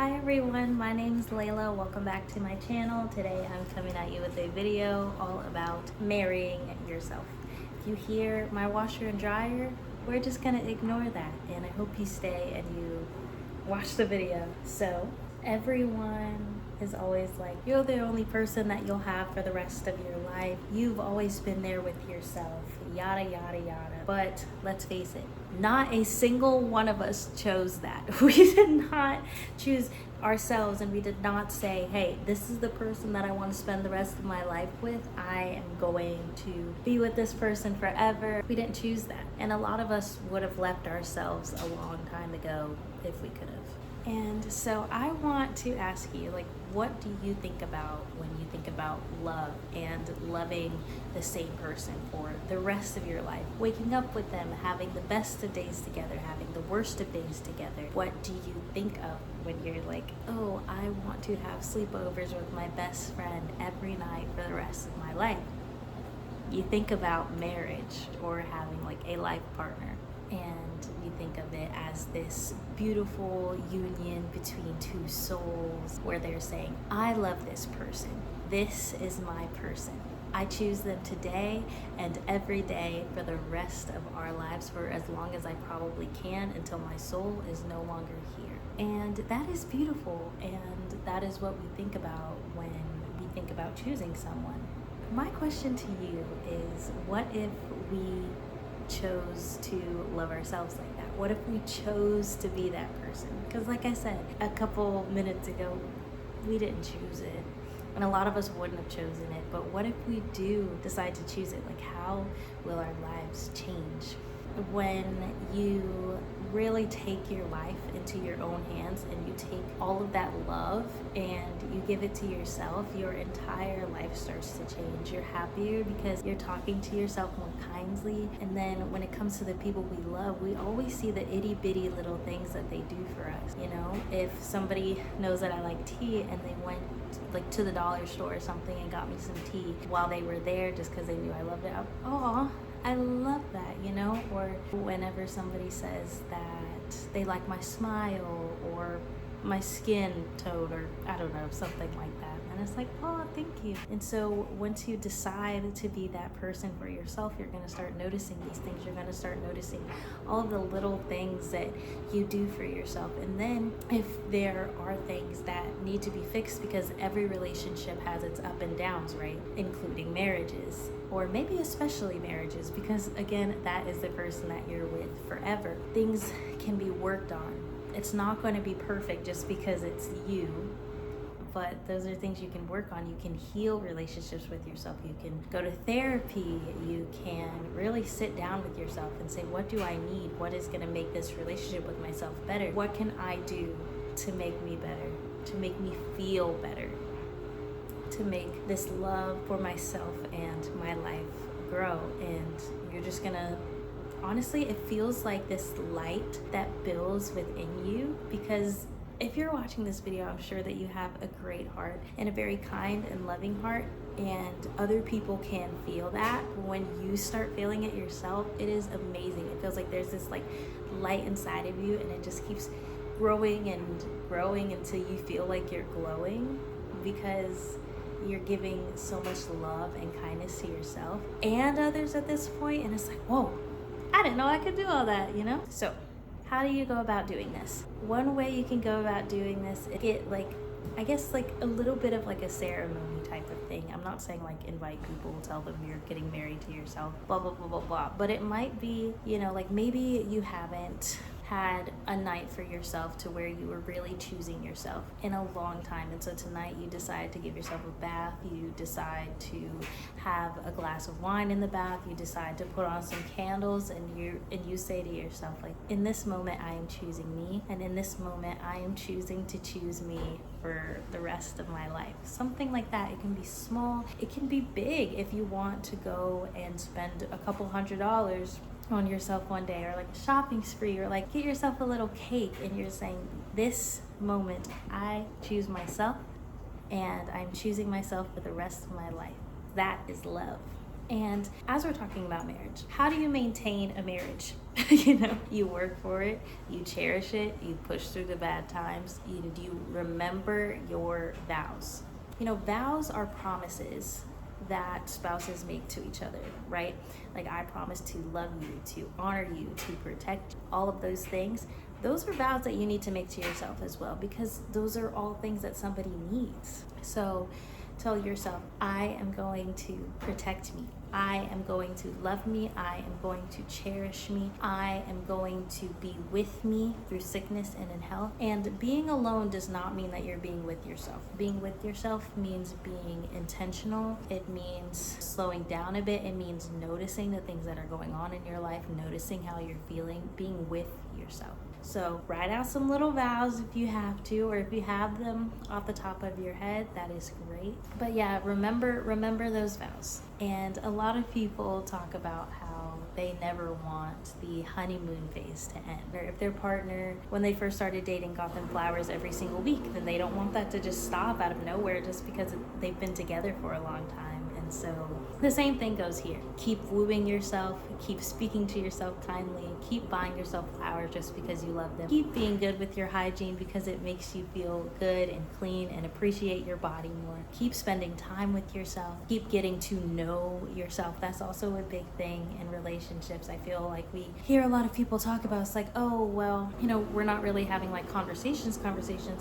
Hi everyone, my name is Layla. Welcome back to my channel. Today I'm coming at you with a video all about marrying yourself. If you hear my washer and dryer, we're just gonna ignore that, and I hope you stay and you watch the video. So everyone is always like, you're the only person that you'll have for the rest of your life. You've always been there with yourself, yada yada yada. But let's face it, not a single one of us chose that. We did not choose ourselves, and we did not say, hey, this is the person that I want to spend the rest of my life with. I am going to be with this person forever. We didn't choose that. And a lot of us would have left ourselves a long time ago if we could have. And so I want to ask you, like, what do you think about when you think about love and loving the same person for the rest of your life? Waking up with them, having the best of days together, having the worst of days together. What do you think of when you're like, oh, I want to have sleepovers with my best friend every night for the rest of my life? You think about marriage or having like a life partner, and you think of it as this beautiful union between two souls where they're saying, I love this person. This is my person. I choose them today and every day for the rest of our lives, for as long as I probably can, until my soul is no longer here. And that is beautiful, and that is what we think about when we think about choosing someone. My question to you is, what if we chose to love ourselves like that? What if we chose to be that person? Because like I said a couple minutes ago, we didn't choose it, and a lot of us wouldn't have chosen it. But what if we do decide to choose it? Like, how will our lives change when you really take your life into your own hands and you take all of that love and you give it to yourself? Your entire life starts to change. You're happier because you're talking to yourself more kindly. And then when it comes to the people we love, we always see the itty bitty little things that they do for us. You know, if somebody knows that I like tea and they went like to the dollar store or something and got me some tea while they were there just because they knew I loved it, oh, I love that, you know? Or whenever somebody says that they like my smile or my skin tone, or I don't know, something like that. And it's like, oh, thank you. And so once you decide to be that person for yourself, you're going to start noticing these things. You're going to start noticing all of the little things that you do for yourself. And then if there are things that need to be fixed, because every relationship has its up and downs, right? Including marriages, or maybe especially marriages, because again, that is the person that you're with forever. Things can be worked on. It's not going to be perfect just because it's you, but those are things you can work on. You can heal relationships with yourself. You can go to therapy. You can really sit down with yourself and say, what do I need? What is going to make this relationship with myself better? What can I do to make me better, to make me feel better, to make this love for myself and my life grow? And you're just going to, honestly, it feels like this light that builds within you, because if you're watching this video, I'm sure that you have a great heart and a very kind and loving heart, and other people can feel that. When you start feeling it yourself, it is amazing. It feels like there's this like light inside of you, and it just keeps growing and growing until you feel like you're glowing, because you're giving so much love and kindness to yourself and others at this point. And it's like, whoa, I didn't know I could do all that, you know? So how do you go about doing this? One way you can go about doing this is get like, I guess like a little bit of like a ceremony type of thing. I'm not saying like invite people, tell them you're getting married to yourself, blah, blah, blah, blah, blah. But it might be, you know, like maybe you haven't had a night for yourself to where you were really choosing yourself in a long time, and so tonight you decide to give yourself a bath. You decide to have a glass of wine in the bath. You decide to put on some candles, and you say to yourself, like, in this moment I am choosing me, and in this moment I am choosing to choose me for the rest of my life. Something like that. It can be small, it can be big. If you want to go and spend a couple $100s on yourself one day, or like a shopping spree, or like get yourself a little cake, and you're saying, this moment I choose myself, and I'm choosing myself for the rest of my life. That is love. And as we're talking about marriage, how do you maintain a marriage? You know, you work for it, you cherish it, you push through the bad times, you remember your vows. You know, vows are promises that spouses make to each other, right? Like, I promise to love you, to honor you, to protect you, all of those things. Those are vows that you need to make to yourself as well, because those are all things that somebody needs. So tell yourself, I am going to protect me. I am going to love me. I am going to cherish me. I am going to be with me through sickness and in health. And being alone does not mean that you're being with yourself. Being with yourself means being intentional. It means slowing down a bit. It means noticing the things that are going on in your life, noticing how you're feeling, being with yourself. So write out some little vows if you have to, or if you have them off the top of your head, that is great. But yeah, remember those vows. And a lot of people talk about how they never want the honeymoon phase to end. Or if their partner, when they first started dating, got them flowers every single week, then they don't want that to just stop out of nowhere just because they've been together for a long time. And so the same thing goes here. Keep wooing yourself, keep speaking to yourself kindly, keep buying yourself flowers just because you love them. Keep being good with your hygiene because it makes you feel good and clean and appreciate your body more. Keep spending time with yourself. Keep getting to know yourself. That's also a big thing in relationships. I feel like we hear a lot of people talk about, it's like, oh, well, you know, we're not really having like conversations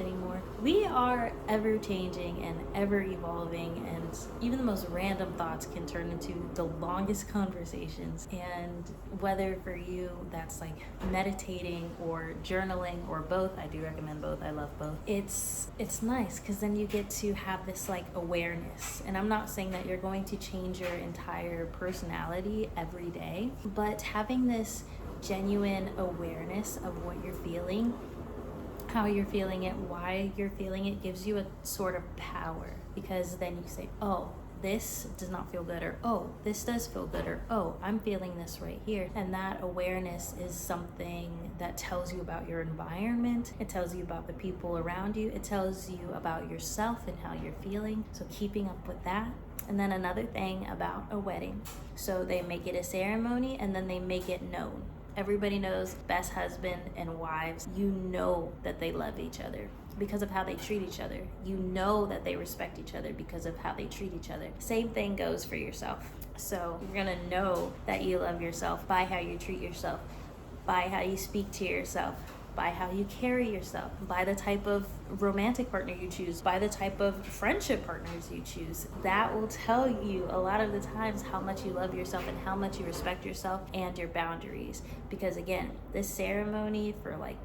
anymore. We are ever changing and ever evolving, and even the most random thoughts can turn into the longest conversations. And whether for you that's like meditating or journaling or both, I do recommend both. I love both. It's nice because then you get to have this like awareness. And I'm not saying that you're going to change your entire personality every day, but having this genuine awareness of what you're feeling, how you're feeling it, why you're feeling it, gives you a sort of power, because then you say, oh, this does not feel good, or oh, this does feel good, or oh, I'm feeling this right here. And that awareness is something that tells you about your environment. It tells you about the people around you. It tells you about yourself and how you're feeling. So keeping up with that. And then another thing about a wedding. So they make it a ceremony and then they make it known. Everybody knows best husband and wives, you know that they love each other because of how they treat each other. You know that they respect each other because of how they treat each other. Same thing goes for yourself. So you're gonna know that you love yourself by how you treat yourself, by how you speak to yourself, by how you carry yourself, by the type of romantic partner you choose, by the type of friendship partners you choose. That will tell you a lot of the times how much you love yourself and how much you respect yourself and your boundaries. Because again, this ceremony for like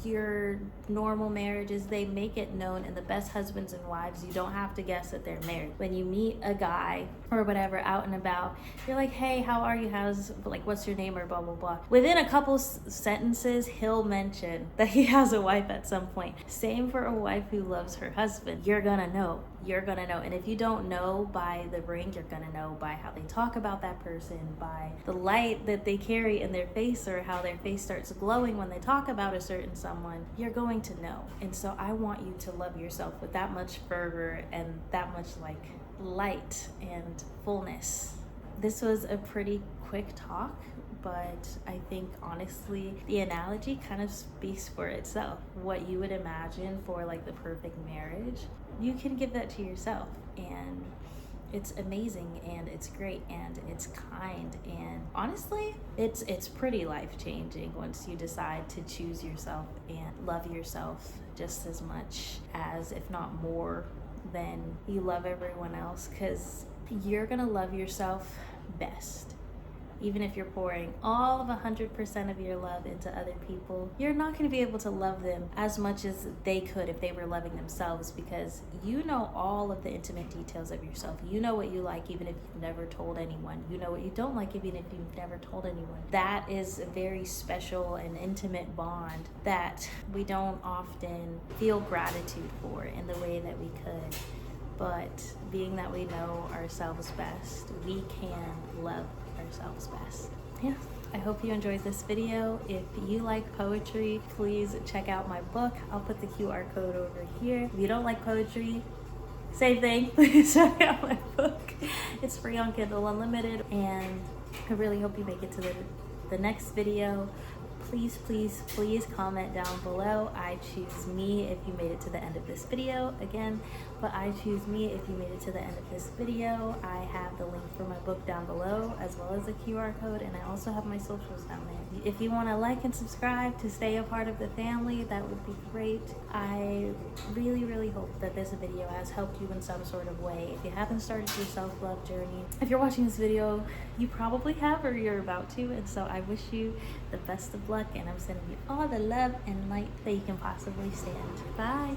your normal marriages, they make it known, and the best husbands and wives, you don't have to guess that they're married. When you meet a guy or whatever out and about, you're like, hey, how are you? What's your name, or blah, blah, blah. Within a couple sentences, he'll mention that he has a wife at some point. Same for a wife who loves her husband. You're gonna know. And if you don't know by the ring, you're gonna know by how they talk about that person, by the light that they carry in their face, or how their face starts glowing when they talk about a certain someone. You're going to know. And so I want you to love yourself with that much fervor and that much like light and fullness. This was a pretty quick talk, but I think honestly the analogy kind of speaks for itself. What you would imagine for like the perfect marriage, you can give that to yourself, and it's amazing and it's great and it's kind, and honestly it's pretty life-changing once you decide to choose yourself and love yourself just as much as, if not more than, you love everyone else, because you're gonna love yourself best. Even if you're pouring all of 100% of your love into other people, you're not going to be able to love them as much as they could if they were loving themselves, because you know all of the intimate details of yourself. You know what you like even if you've never told anyone. You know what you don't like even if you've never told anyone. That is a very special and intimate bond that we don't often feel gratitude for in the way that we could. But being that we know ourselves best, we can love ourselves best. Yeah, I hope you enjoyed this video. If you like poetry, please check out my book. I'll put the QR code over here. If you don't like poetry, Same thing. Please check out my book. It's free on Kindle Unlimited, and I really hope you make it to the next video. Please, please, please comment down below. I choose me if you made it to the end of this video. Again, but I choose me if you made it to the end of this video. I have the link for my book down below, as well as the QR code, and I also have my socials down there. If you want to like and subscribe to stay a part of the family, that would be great. I really, really hope that this video has helped you in some sort of way. If you haven't started your self-love journey, if you're watching this video, you probably have, or you're about to, and so I wish you the best of luck, and I'm sending you all the love and light that you can possibly stand. Bye.